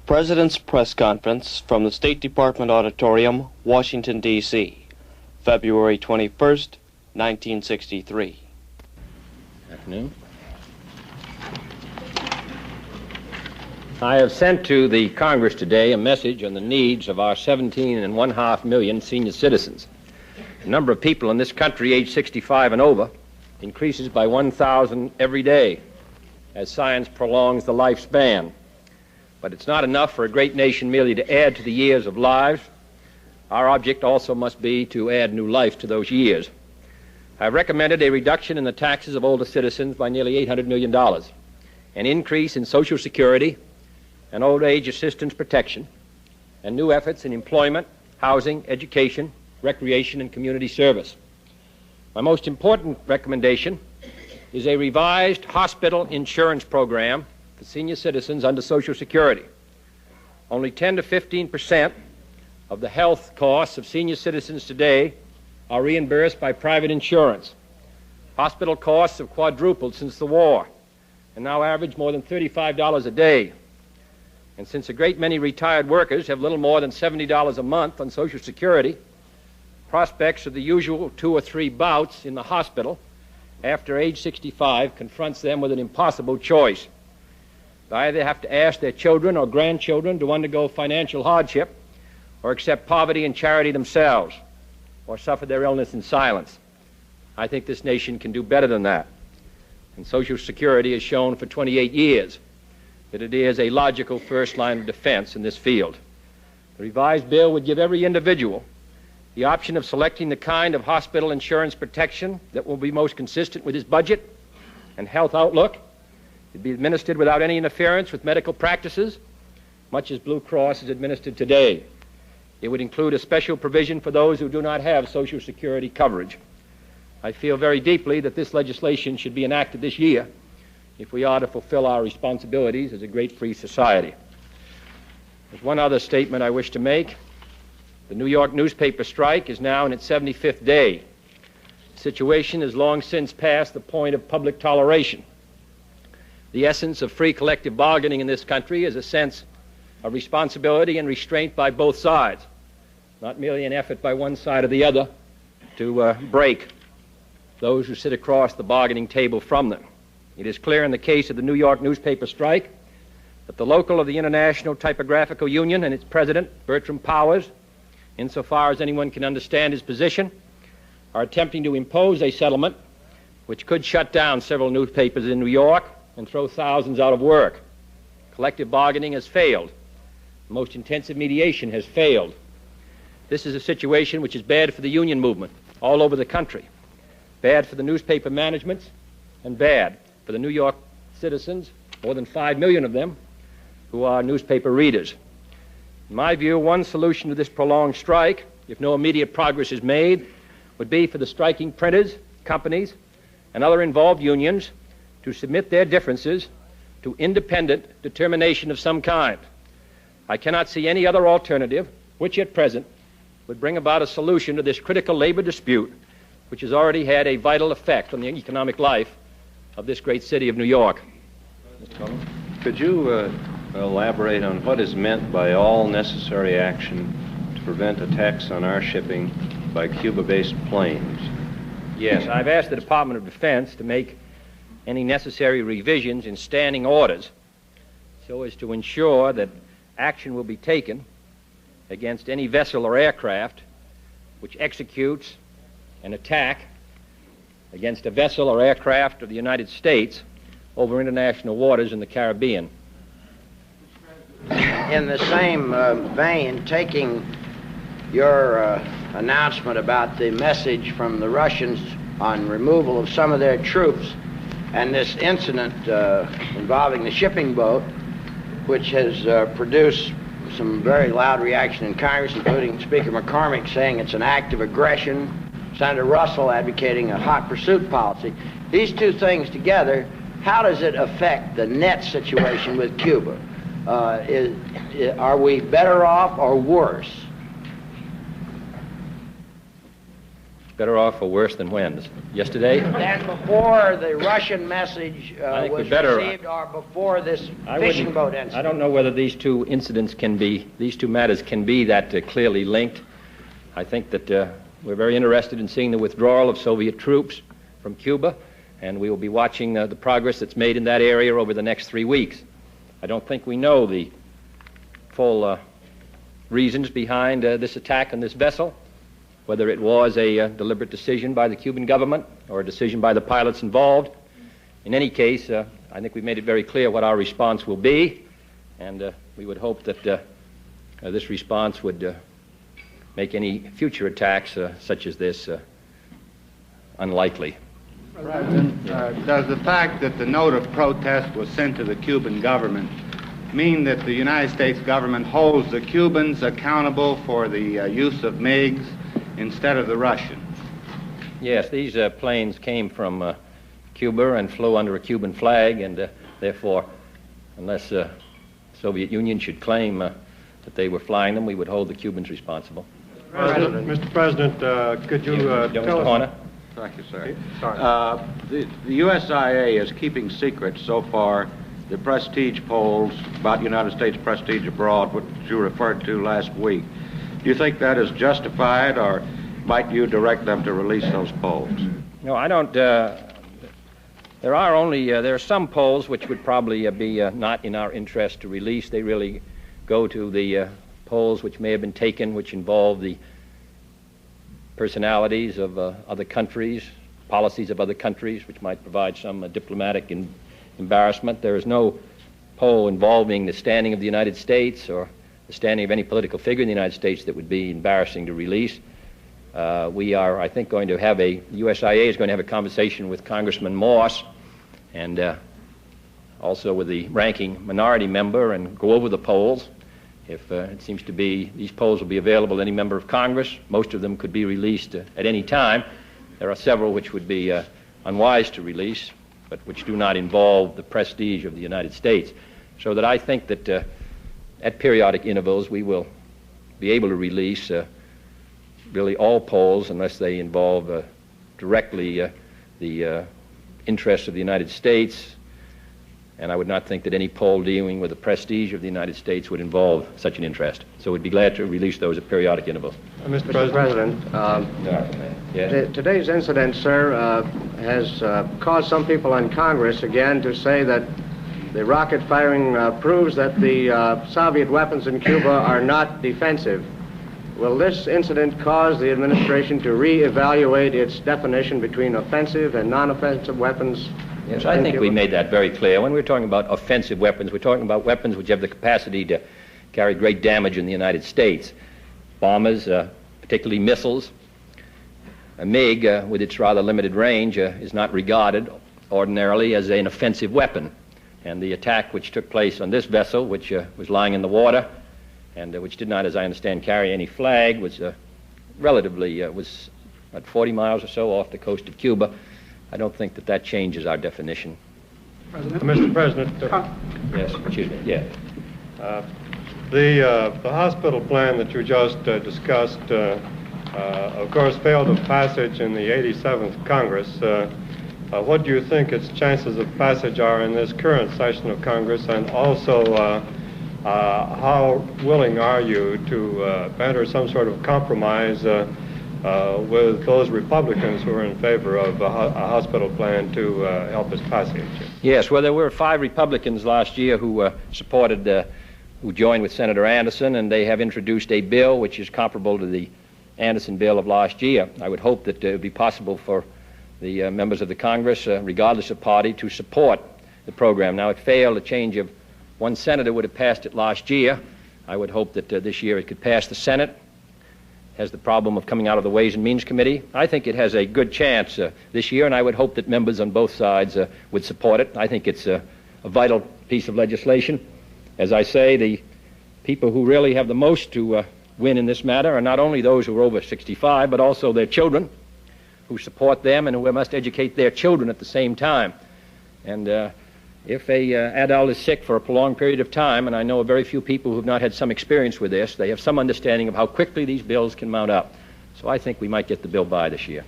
President's Press Conference from the State Department Auditorium, Washington, D.C., February 21st, 1963. Afternoon. I have sent to the Congress today a message on the needs of our 17.5 million senior citizens. The number of people in this country aged 65 and over increases by 1,000 every day as science prolongs the lifespan. But it's not enough for a great nation merely to add to the years of lives. Our object also must be to add new life to those years. I've recommended a reduction in the taxes of older citizens by nearly $800 million, an increase in Social Security and old age assistance protection, and new efforts in employment, housing, education, recreation, and community service. My most important recommendation is a revised hospital insurance program for senior citizens under Social Security. Only 10 to 15% of the health costs of senior citizens today are reimbursed by private insurance. Hospital costs have quadrupled since the war and now average more than $35 a day. And since a great many retired workers have little more than $70 a month on Social Security, prospects of the usual 2 or 3 bouts in the hospital after age 65 confronts them with an impossible choice. They either have to ask their children or grandchildren to undergo financial hardship, or accept poverty and charity themselves, or suffer their illness in silence. I think this nation can do better than that. And Social Security has shown for 28 years that it is a logical first line of defense in this field. The revised bill would give every individual the option of selecting the kind of hospital insurance protection that will be most consistent with his budget and health outlook. It would be administered without any interference with medical practices, much as Blue Cross is administered today. It would include a special provision for those who do not have Social Security coverage. I feel very deeply that this legislation should be enacted this year if we are to fulfill our responsibilities as a great free society. There's one other statement I wish to make. The New York newspaper strike is now in its 75th day. The situation has long since passed the point of public toleration. The essence of free collective bargaining in this country is a sense of responsibility and restraint by both sides, not merely an effort by one side or the other to break those who sit across the bargaining table from them. It is clear in the case of the New York newspaper strike that the local of the International Typographical Union and its president, Bertram Powell, insofar as anyone can understand his position, are attempting to impose a settlement which could shut down several newspapers in New York and throw thousands out of work. Collective bargaining has failed. The most intensive mediation has failed. This is a situation which is bad for the union movement all over the country, bad for the newspaper managements, and bad for the New York citizens, more than 5 million of them, who are newspaper readers. In my view, one solution to this prolonged strike, if no immediate progress is made, would be for the striking printers, companies, and other involved unions to submit their differences to independent determination of some kind. I cannot see any other alternative which at present would bring about a solution to this critical labor dispute, which has already had a vital effect on the economic life of this great city of New York. Mr. Collins? Could you elaborate on what is meant by all necessary action to prevent attacks on our shipping by Cuba-based planes? Yes, I've asked the Department of Defense to make any necessary revisions in standing orders so as to ensure that action will be taken against any vessel or aircraft which executes an attack against a vessel or aircraft of the United States over international waters in the Caribbean. In the same vein, taking your announcement about the message from the Russians on removal of some of their troops and this incident involving the shipping boat, which has produced some very loud reaction in Congress, including Speaker McCormick saying it's an act of aggression, Senator Russell advocating a hot pursuit policy. These two things together, how does it affect the net situation with Cuba? Are we better off or worse? Better off or worse than when? Yesterday? Than before the Russian message was received, or before this fishing boat incident? I don't know whether these two matters can be that clearly linked. I think that we're very interested in seeing the withdrawal of Soviet troops from Cuba, and we will be watching the progress that's made in that area over the next 3 weeks. I don't think we know the full reasons behind this attack on this vessel, whether it was a deliberate decision by the Cuban government or a decision by the pilots involved. In any case, I think we've made it very clear what our response will be, and we would hope that this response would make any future attacks such as this unlikely. President, does the fact that the note of protest was sent to the Cuban government mean that the United States government holds the Cubans accountable for the use of MiGs instead of the Russians? Yes, these planes came from Cuba and flew under a Cuban flag, and therefore, unless the Soviet Union should claim that they were flying them, we would hold the Cubans responsible. Mr. President, could you tell Mr. us... Horner? Thank you, sir. Sorry. The USIA is keeping secret so far the prestige polls about United States prestige abroad, which you referred to last week. Do you think that is justified, or might you direct them to release those polls? No, I don't. There are some polls which would probably be not in our interest to release. They really go to the polls which may have been taken, which involve the personalities of other countries, policies of other countries, which might provide some diplomatic embarrassment. There is no poll involving the standing of the United States or the standing of any political figure in the United States that would be embarrassing to release. We are, I think, going to have the USIA is going to have a conversation with Congressman Morse and also with the ranking minority member and go over the polls. If it seems to be these polls will be available to any member of Congress, most of them could be released at any time. There are several which would be unwise to release, but which do not involve the prestige of the United States. So that I think that at periodic intervals we will be able to release really all polls unless they involve directly the interests of the United States. And I would not think that any poll dealing with the prestige of the United States would involve such an interest. So we'd be glad to release those at periodic intervals. Mr. President, Yes. Today's incident, sir, has caused some people in Congress again to say that the rocket firing proves that the Soviet weapons in Cuba are not defensive. Will this incident cause the administration to reevaluate its definition between offensive and non-offensive weapons? Yes, I think we made that very clear. When we're talking about offensive weapons, we're talking about weapons which have the capacity to carry great damage in the United States. Bombers, particularly missiles. A MiG, with its rather limited range, is not regarded ordinarily as an offensive weapon. And the attack which took place on this vessel, which was lying in the water, and which did not, as I understand, carry any flag, was relatively, was about 40 miles or so off the coast of Cuba. I don't think that that changes our definition. Mr. President. Yes, excuse me, yeah. The hospital plan that you just discussed, of course, failed of passage in the 87th Congress. What do you think its chances of passage are in this current session of Congress, and also how willing are you to enter some sort of compromise with those Republicans who are in favor of a hospital plan to help its passage? Yes, well, there were 5 Republicans last year who supported, who joined with Senator Anderson, and they have introduced a bill which is comparable to the Anderson bill of last year. I would hope that it would be possible for the members of the Congress, regardless of party, to support the program. Now, it failed. A change of one senator would have passed it last year. I would hope that this year it could pass the Senate. Has the problem of coming out of the Ways and Means Committee. I think it has a good chance this year, and I would hope that members on both sides would support it. I think it's a vital piece of legislation. As I say, the people who really have the most to win in this matter are not only those who are over 65, but also their children who support them and who must educate their children at the same time. And if a adult is sick for a prolonged period of time, and I know of very few people who have not had some experience with this, they have some understanding of how quickly these bills can mount up. So I think we might get the bill by this year.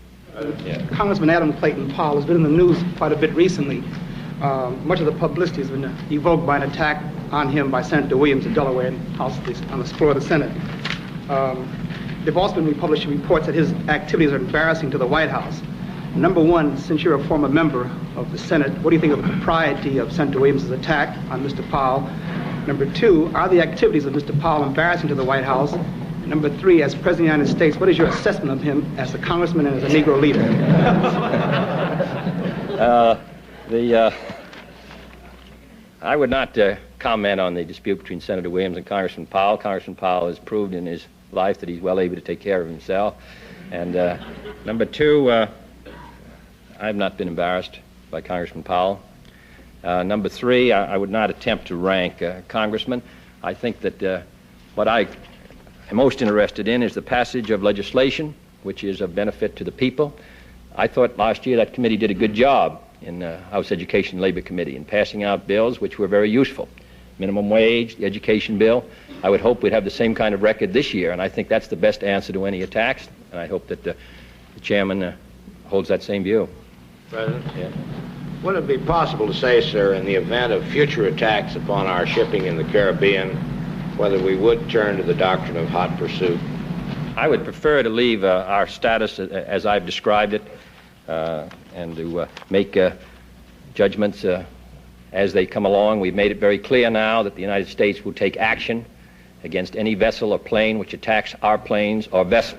Congressman Adam Clayton Powell has been in the news quite a bit recently. Much of the publicity has been evoked by an attack on him by Senator Williams of Delaware on the floor of the Senate. There have also been published reports that his activities are embarrassing to the White House. Number one, since you're a former member of the Senate, what do you think of the propriety of Senator Williams' attack on Mr. Powell? Number two, are the activities of Mr. Powell embarrassing to the White House? And number three, as President of the United States, what is your assessment of him as a congressman and as a Negro leader? I would not comment on the dispute between Senator Williams and Congressman Powell. Congressman Powell has proved in his life that he's well able to take care of himself. And number two, I have not been embarrassed by Congressman Powell. Number three, I would not attempt to rank congressmen. I think that what I am most interested in is the passage of legislation which is of benefit to the people. I thought last year that committee did a good job in the House Education and Labor Committee in passing out bills which were very useful. Minimum wage, the education bill. I would hope we'd have the same kind of record this year, and I think that's the best answer to any attacks, and I hope that the chairman holds that same view. President? Yeah. Would it be possible to say, sir, in the event of future attacks upon our shipping in the Caribbean, whether we would turn to the doctrine of hot pursuit? I would prefer to leave our status as I've described it and to make judgments as they come along. We've made it very clear now that the United States will take action against any vessel or plane which attacks our planes or vessel.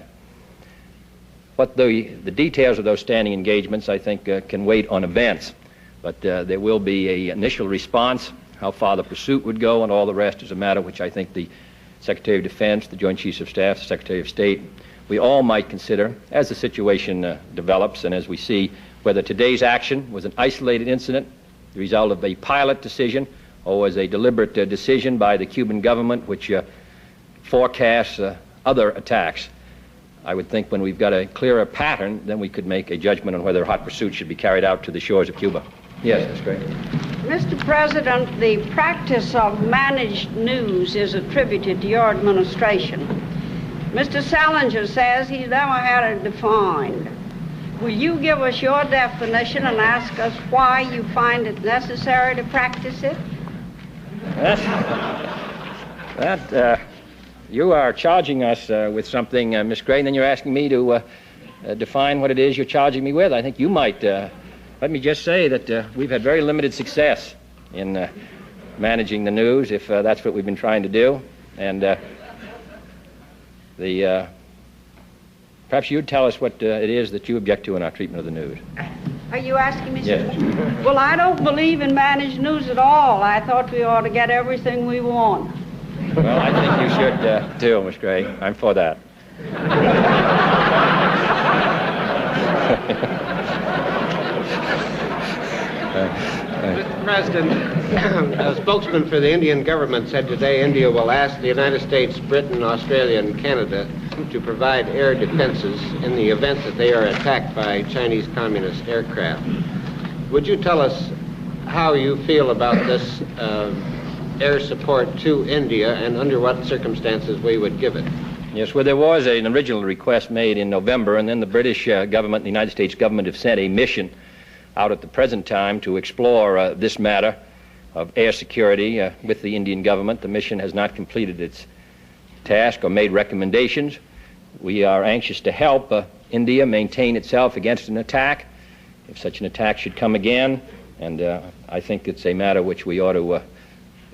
But the details of those standing engagements, I think, can wait on events. But there will be an initial response. How far the pursuit would go and all the rest is a matter which I think the Secretary of Defense, the Joint Chiefs of Staff, the Secretary of State, we all might consider as the situation develops and as we see whether today's action was an isolated incident, the result of a pilot decision, or was a deliberate decision by the Cuban government which forecasts other attacks. I would think when we've got a clearer pattern, then we could make a judgment on whether hot pursuit should be carried out to the shores of Cuba. Yes, that's great. Mr. President, the practice of managed news is attributed to your administration. Mr. Salinger says he's never had it defined. Will you give us your definition and ask us why you find it necessary to practice it? You are charging us with something, Ms. Gray, and then you're asking me to define what it is you're charging me with. I think you might. Let me just say that we've had very limited success in managing the news, if that's what we've been trying to do. And perhaps you'd tell us what it is that you object to in our treatment of the news. Are you asking me? Yes. Well, I don't believe in managed news at all. I thought we ought to get everything we want. Well, I think you should too, Ms. Gray. I'm for that. Mr. President, a spokesman for the Indian government said today India will ask the United States, Britain, Australia, and Canada to provide air defenses in the event that they are attacked by Chinese communist aircraft. Would you tell us how you feel about this air support to India and under what circumstances we would give it? Yes, well, there was an original request made in November, and then the British government and the United States government have sent a mission out at the present time to explore this matter of air security with the Indian government. The mission has not completed its task or made recommendations. We are anxious to help India maintain itself against an attack, if such an attack should come again, and I think it's a matter which we ought to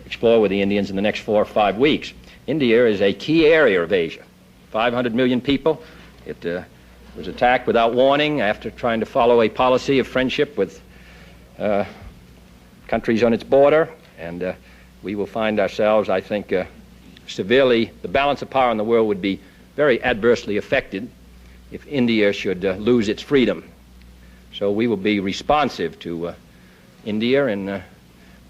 explore with the Indians in the next 4 or 5 weeks. India is a key area of Asia. 500 million people. It was attacked without warning after trying to follow a policy of friendship with countries on its border, and we will find ourselves, I think, severely, the balance of power in the world would be very adversely affected if India should lose its freedom. So we will be responsive to India, and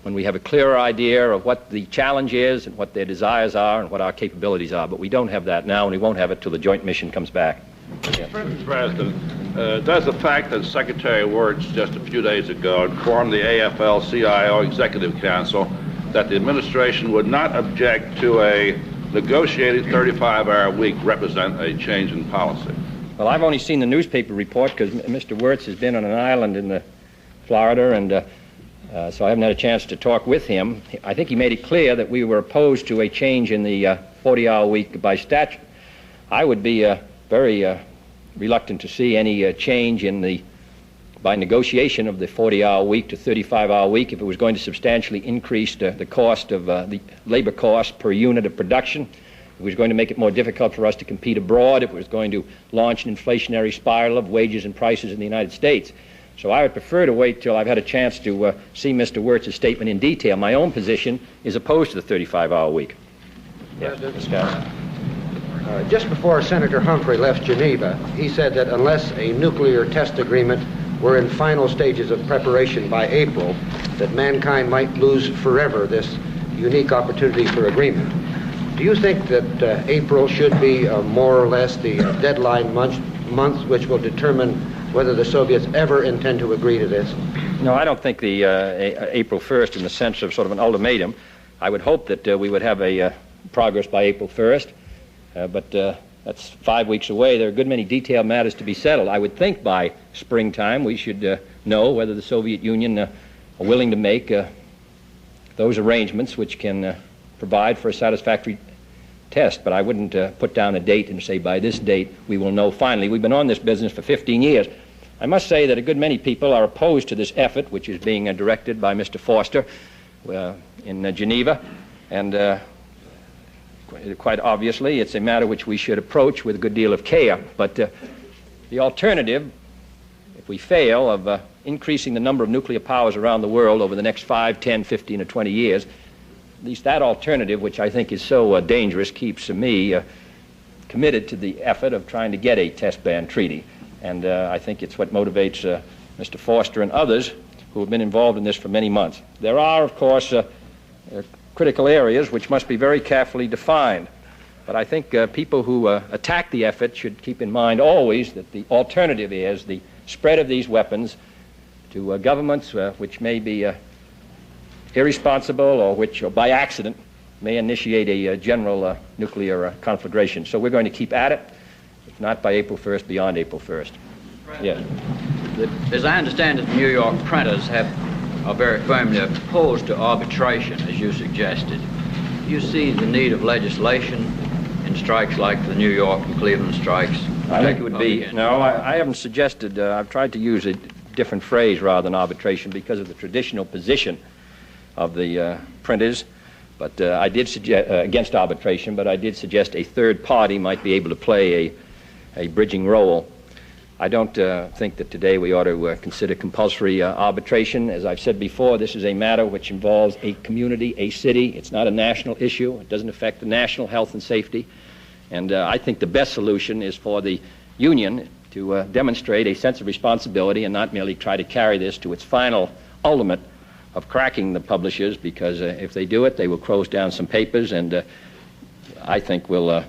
when we have a clearer idea of what the challenge is and what their desires are and what our capabilities are. But we don't have that now, and we won't have it till the joint mission comes back. Yes. Mr. President, does the fact that Secretary Wirtz just a few days ago informed the AFL-CIO Executive Council that the administration would not object to a negotiated 35-hour week represent a change in policy? Well, I've only seen the newspaper report because Mr. Wirtz has been on an island in Florida, and so I haven't had a chance to talk with him. I think he made it clear that we were opposed to a change in the 40-hour week by statute. I would be very reluctant to see any change in by negotiation of the 40-hour week to 35-hour week if it was going to substantially increase the cost of the labor cost per unit of production. It was going to make it more difficult for us to compete abroad. It was going to launch an inflationary spiral of wages and prices in the United States. So I would prefer to wait till I've had a chance to see Mr. Wirtz's statement in detail. My own position is opposed to the 35-hour week. Yes, Just before Senator Humphrey left Geneva, he said that unless a nuclear test agreement were in final stages of preparation by April, that mankind might lose forever this unique opportunity for agreement. Do you think that April should be more or less the deadline month which will determine whether the Soviets ever intend to agree to this? No, I don't think the April 1st in the sense of sort of an ultimatum. I would hope that we would have a progress by April 1st, but that's 5 weeks away. There are a good many detailed matters to be settled. I would think by springtime we should know whether the Soviet Union are willing to make those arrangements which can provide for a satisfactory test, but I wouldn't put down a date and say by this date we will know finally. We've been on this business for 15 years. I must say that a good many people are opposed to this effort, which is being directed by Mr. Foster in Geneva, and quite obviously it's a matter which we should approach with a good deal of care. But the alternative, if we fail, of increasing the number of nuclear powers around the world over the next 5, 10, 15, or 20 years, at least that alternative, which I think is so dangerous, keeps me committed to the effort of trying to get a test ban treaty. And I think it's what motivates Mr. Foster and others who have been involved in this for many months. There are, of course, critical areas which must be very carefully defined. But I think people who attack the effort should keep in mind always that the alternative is the spread of these weapons to governments which may be irresponsible or which, or by accident, may initiate a general nuclear conflagration. So we're going to keep at it, if not by April 1st, beyond April 1st. Yes. As I understand it, the New York printers are very firmly opposed to arbitration, as you suggested. Do you see the need of legislation in strikes like the New York and Cleveland strikes? I think it would be, no, I haven't suggested, I've tried to use a different phrase rather than arbitration because of the traditional position of the printers, but I did suggest against arbitration, but I did suggest a third party might be able to play a bridging role. I don't think that today we ought to consider compulsory arbitration. As I've said before, this is a matter which involves a community, a city. It's not a national issue. It doesn't affect the national health and safety. And I think the best solution is for the union to demonstrate a sense of responsibility and not merely try to carry this to its final ultimate of cracking the publishers, because if they do it, they will close down some papers and I think will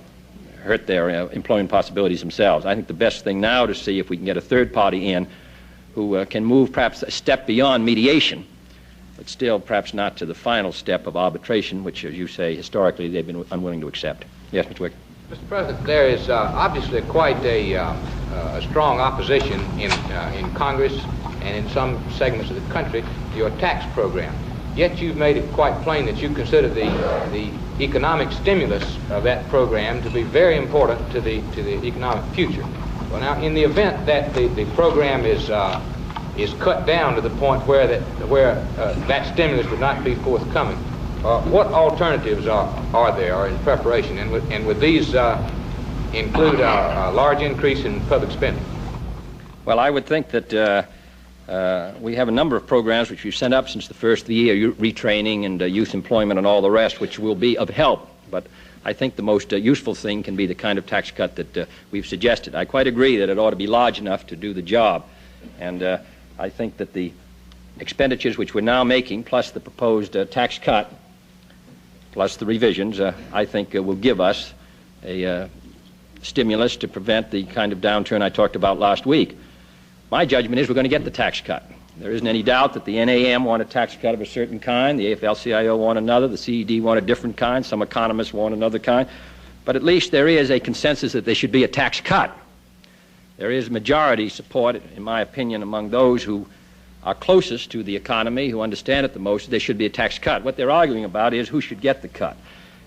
hurt their employment possibilities themselves. I think the best thing now to see if we can get a third party in who can move perhaps a step beyond mediation, but still perhaps not to the final step of arbitration, which, as you say, historically they've been unwilling to accept. Yes, Mr. Wick. Mr. President, there is obviously quite a strong opposition in Congress and in some segments of the country to your tax program. Yet you've made it quite plain that you consider the economic stimulus of that program to be very important to the economic future. Well, now, in the event that the program is cut down to the point where that stimulus would not be forthcoming, what alternatives are there in preparation, and would these include a large increase in public spending? Well, I would think that we have a number of programs which we've sent up since the first of the year, retraining and youth employment and all the rest, which will be of help. But I think the most useful thing can be the kind of tax cut that we've suggested. I quite agree that it ought to be large enough to do the job. And I think that the expenditures which we're now making, plus the proposed tax cut, plus the revisions, I think will give us a stimulus to prevent the kind of downturn I talked about last week. My judgment is we're going to get the tax cut. There isn't any doubt that the NAM want a tax cut of a certain kind, the AFL-CIO want another, the CED want a different kind, some economists want another kind, but at least there is a consensus that there should be a tax cut. there is majority support, in my opinion, among those who are closest to the economy, who understand it the most. There should be a tax cut. What they're arguing about is who should get the cut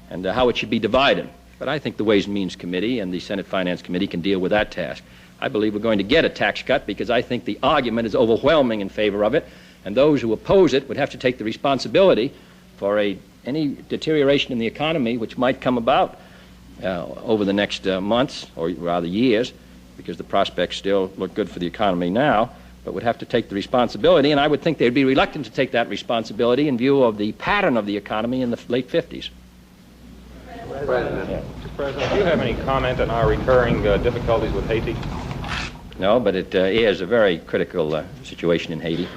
and how it should be divided. But I think the Ways and Means Committee and the Senate Finance Committee can deal with that task. I believe we're going to get a tax cut because I think the argument is overwhelming in favor of it, and those who oppose it would have to take the responsibility for any deterioration in the economy which might come about over the next months, or rather years, because the prospects still look good for the economy now, but would have to take the responsibility, and I would think they'd be reluctant to take that responsibility in view of the pattern of the economy in the late 50s. President. Yeah. Mr. President, do you have any comment on our recurring difficulties with Haiti? No, but it is a very critical situation in Haiti.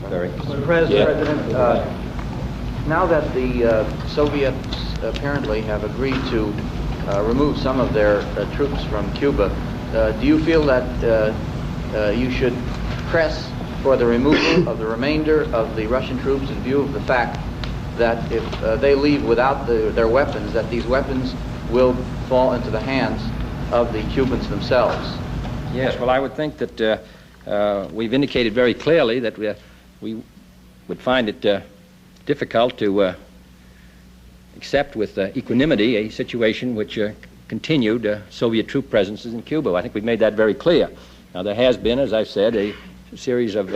Very. Mr. President, now that the Soviets apparently have agreed to remove some of their troops from Cuba, do you feel that you should press for the removal of the remainder of the Russian troops in view of the fact that if they leave without their weapons, that these weapons will fall into the hands of the Cubans themselves? Yes, well, I would think that we've indicated very clearly that we would find it difficult to accept with equanimity a situation which continued Soviet troop presences in Cuba. I think we've made that very clear. Now, there has been, as I've said, a series of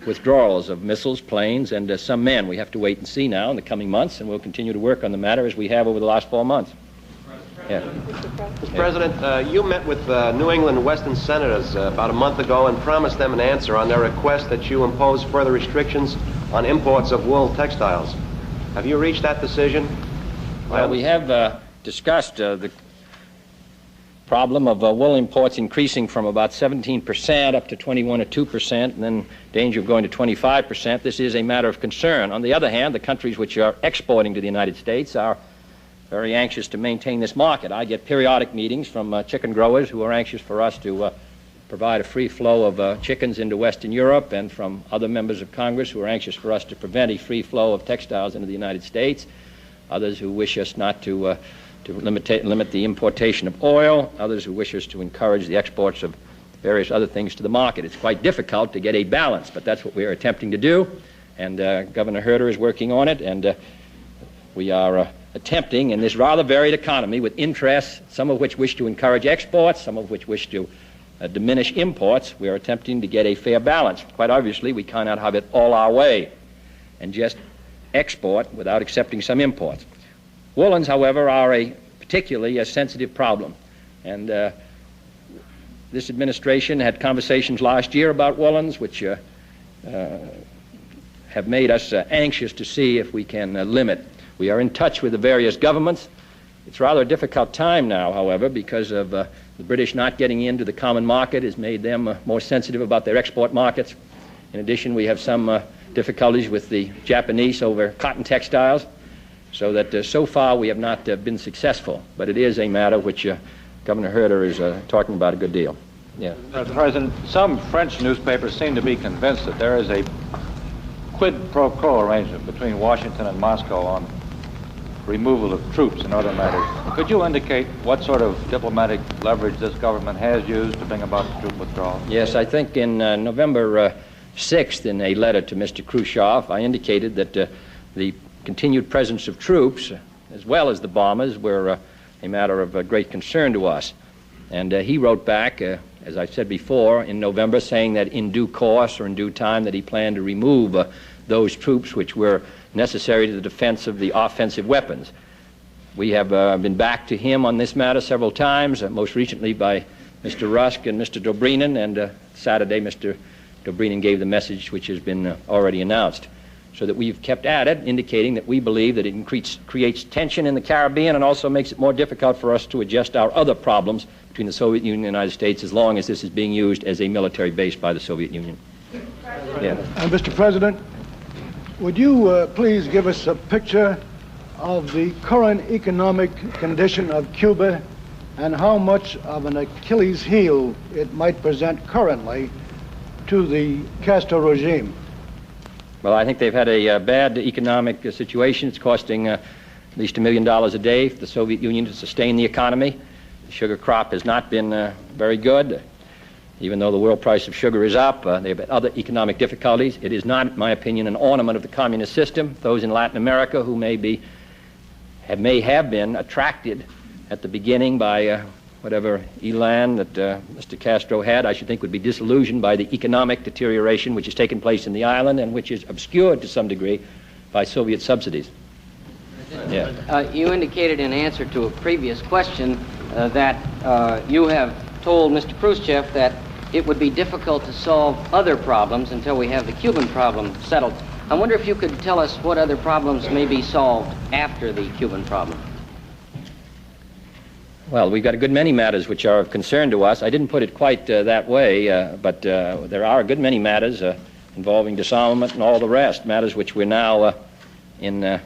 withdrawals of missiles, planes, and some men. We have to wait and see now in the coming months, and we'll continue to work on the matter as we have over the last 4 months. Yeah. Mr. President, you met with New England Western senators about a month ago and promised them an answer on their request that you impose further restrictions on imports of wool textiles. Have you reached that decision? Well, we have discussed the problem of wool imports increasing from about 17% up to 21 or 2%, and then danger of going to 25%. This is a matter of concern. On the other hand, the countries which are exporting to the United States are very anxious to maintain this market. I get periodic meetings from chicken growers who are anxious for us to provide a free flow of chickens into Western Europe, and from other members of Congress who are anxious for us to prevent a free flow of textiles into the United States, others who wish us not to limit the importation of oil, others who wish us to encourage the exports of various other things to the market. It's quite difficult to get a balance, but that's what we're attempting to do, and Governor Herter is working on it, and we are attempting in this rather varied economy with interests, some of which wish to encourage exports, some of which wish to diminish imports. We are attempting to get a fair balance. Quite obviously, we cannot have it all our way and just export without accepting some imports. Woolens, however, are a particularly sensitive problem, and this administration had conversations last year about woolens, which have made us anxious to see if we can limit. We are in touch with the various governments. It's rather a difficult time now, however, because of the British not getting into the common market has made them more sensitive about their export markets. In addition, we have some difficulties with the Japanese over cotton textiles, so that so far we have not been successful. But it is a matter which Governor Herter is talking about a good deal. Yeah. Mr. President, some French newspapers seem to be convinced that there is a quid pro quo arrangement between Washington and Moscow on removal of troops and other matters. Could you indicate what sort of diplomatic leverage this government has used to bring about the troop withdrawal? Yes, I think in November 6th, in a letter to Mr. Khrushchev, I indicated that the continued presence of troops, as well as the bombers, were a matter of great concern to us. And he wrote back, as I said before, in November, saying that in due course or in due time that he planned to remove those troops which were necessary to the defense of the offensive weapons. We have been back to him on this matter several times, most recently by Mr. Rusk and Mr. Dobrynin, and Saturday Mr. Dobrynin gave the message which has been already announced. So that we've kept at it, indicating that we believe that it creates tension in the Caribbean and also makes it more difficult for us to adjust our other problems between the Soviet Union and the United States as long as this is being used as a military base by the Soviet Union. Yeah. Mr. President, would you please give us a picture of the current economic condition of Cuba and how much of an Achilles heel it might present currently to the Castro regime? Well, I think they've had a bad economic situation. It's costing at least $1 million a day for the Soviet Union to sustain the economy. The sugar crop has not been very good. Even though the world price of sugar is up, they've had other economic difficulties. It is not, in my opinion, an ornament of the communist system. Those in Latin America who may have been attracted at the beginning by whatever elan that Mr. Castro had, I should think would be disillusioned by the economic deterioration which has taken place in the island and which is obscured to some degree by Soviet subsidies. Yeah. You indicated in answer to a previous question that you have told Mr. Khrushchev that it would be difficult to solve other problems until we have the Cuban problem settled. I wonder if you could tell us what other problems may be solved after the Cuban problem. Well, we've got a good many matters which are of concern to us. I didn't put it quite that way, but there are a good many matters involving disarmament and all the rest, matters which we're now in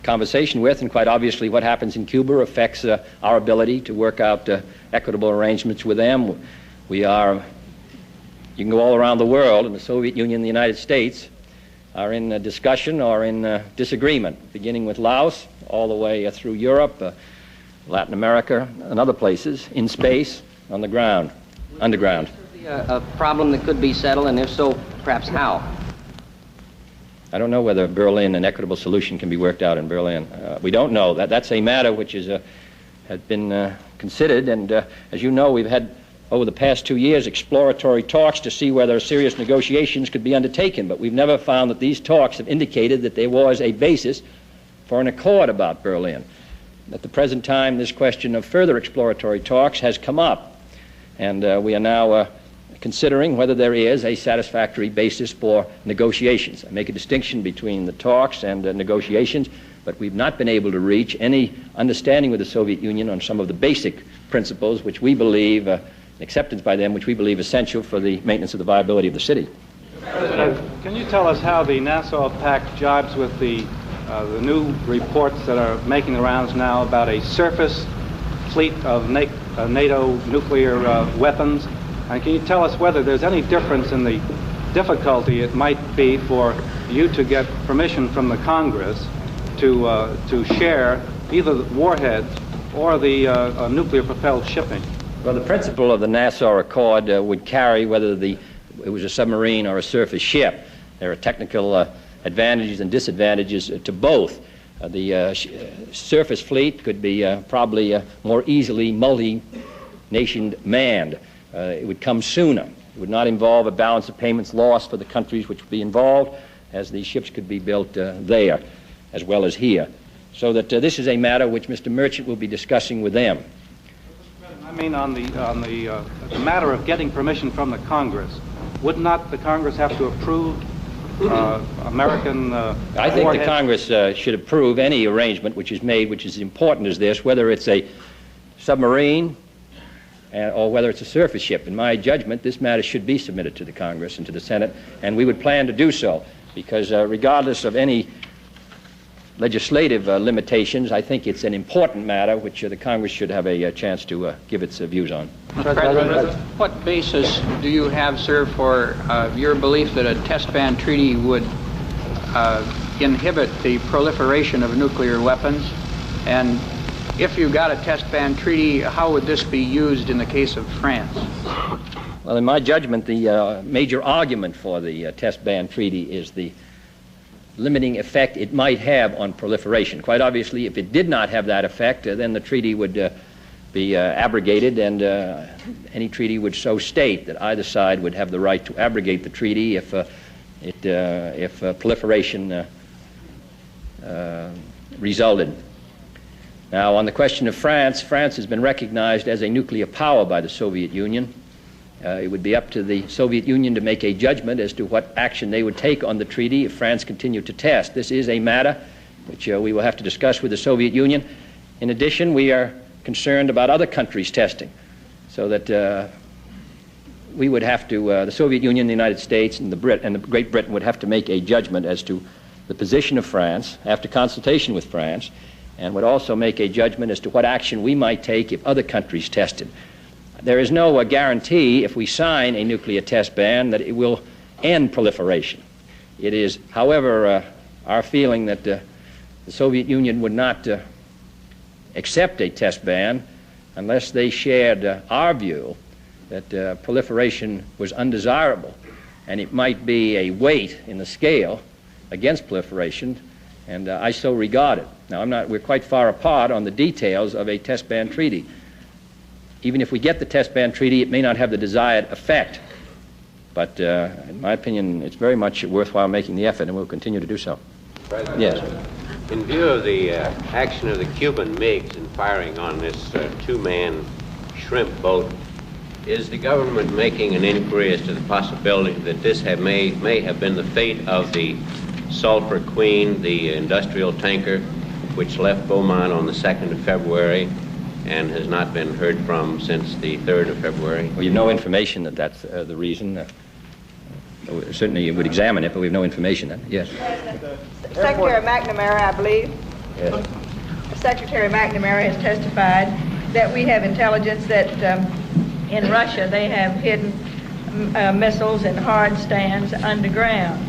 conversation with, and quite obviously what happens in Cuba affects our ability to work out equitable arrangements with them. We are, you can go all around the world, and the Soviet Union and the United States are in discussion or in disagreement, beginning with Laos all the way through Europe, Latin America, and other places, in space, on the ground, underground. A problem that could be settled, and if so, perhaps how? I don't know whether Berlin, an equitable solution can be worked out in Berlin. We don't know. That's a matter which has been considered, and as you know, we've had, over the past 2 years, exploratory talks to see whether serious negotiations could be undertaken, but we've never found that these talks have indicated that there was a basis for an accord about Berlin. At the present time, this question of further exploratory talks has come up, and we are now considering whether there is a satisfactory basis for negotiations. I make a distinction between the talks and negotiations, but we've not been able to reach any understanding with the Soviet Union on some of the basic principles which we believe, acceptance by them, which we believe essential for the maintenance of the viability of the city. Can you tell us how the Nassau Pact jibes with the new reports that are making the rounds now about a surface fleet of NATO nuclear weapons? And can you tell us whether there's any difference in the difficulty it might be for you to get permission from the Congress to share either the warheads or the nuclear-propelled shipping? Well, the principle of the Nassau Accord would carry whether it was a submarine or a surface ship. There are technical advantages and disadvantages to both. The surface fleet could be probably more easily multi-nation manned. It would come sooner. It would not involve a balance of payments lost for the countries which would be involved, as these ships could be built there as well as here. So that this is a matter which Mr. Merchant will be discussing with them. I mean, on the matter of getting permission from the Congress, would not the Congress have to approve American I think the Congress should approve any arrangement which is made, which is important as this, whether it's a submarine or whether it's a surface ship. In my judgment, this matter should be submitted to the Congress and to the Senate, and we would plan to do so, because regardless of any legislative limitations, I think it's an important matter which the Congress should have a chance to give its views on. Mr. President, what basis do you have, sir, for your belief that a test ban treaty would inhibit the proliferation of nuclear weapons? And if you got a test ban treaty, how would this be used in the case of France? Well, in my judgment, the major argument for the test ban treaty is the limiting effect it might have on proliferation. Quite obviously, if it did not have that effect, then the treaty would be abrogated, and any treaty would so state that either side would have the right to abrogate the treaty if proliferation resulted. Now, on the question of France, France has been recognized as a nuclear power by the Soviet Union. It would be up to the Soviet Union to make a judgment as to what action they would take on the treaty if France continued to test. This is a matter which we will have to discuss with the Soviet Union. In addition, we are concerned about other countries testing, so that we would have to, the Soviet Union, the United States, and Great Britain would have to make a judgment as to the position of France after consultation with France, and would also make a judgment as to what action we might take if other countries tested. There is no guarantee if we sign a nuclear test ban that it will end proliferation. It is, however, our feeling that the Soviet Union would not accept a test ban unless they shared our view that proliferation was undesirable, and it might be a weight in the scale against proliferation, and I so regard it. Now, we're quite far apart on the details of a test ban treaty. Even if we get the test ban treaty, it may not have the desired effect. But in my opinion, it's very much worthwhile making the effort, and we'll continue to do so. President, yes. In view of the action of the Cuban MiGs in firing on this two-man shrimp boat, is the government making an inquiry as to the possibility that this may have been the fate of the Sulphur Queen, the industrial tanker, which left Beaumont on the 2nd of February and has not been heard from since the 3rd of February? Well, you have no information that that's the reason. Certainly you would examine it, but we have no information. Yes. Secretary McNamara, I believe. Yes. Secretary McNamara has testified that we have intelligence that in Russia they have hidden missiles in hard stands underground.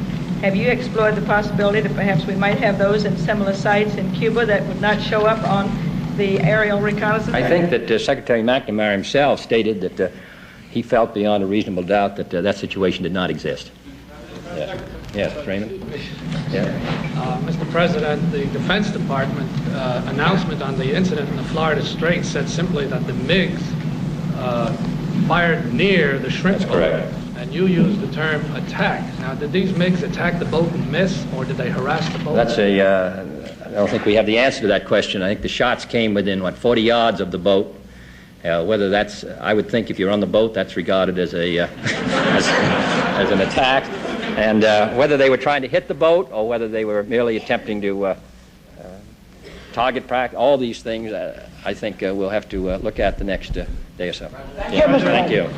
Have you explored the possibility that perhaps we might have those in similar sites in Cuba that would not show up on the aerial reconnaissance? I think that Secretary McNamara himself stated that he felt beyond a reasonable doubt that that situation did not exist. Yes. Yes, Raymond? Yeah. Mr. President, the Defense Department announcement on the incident in the Florida Straits said simply that the MiGs fired near the shrimp boat. Correct. And you used the term attack. Now, did these MiGs attack the boat and miss, or did they harass the boat? That's I don't think we have the answer to that question. I think the shots came within, 40 yards of the boat. Whether that's, I would think if you're on the boat, that's regarded as a as an attack. And whether they were trying to hit the boat or whether they were merely attempting to target practice, all these things, I think we'll have to look at the next day or so. Yeah, thank you.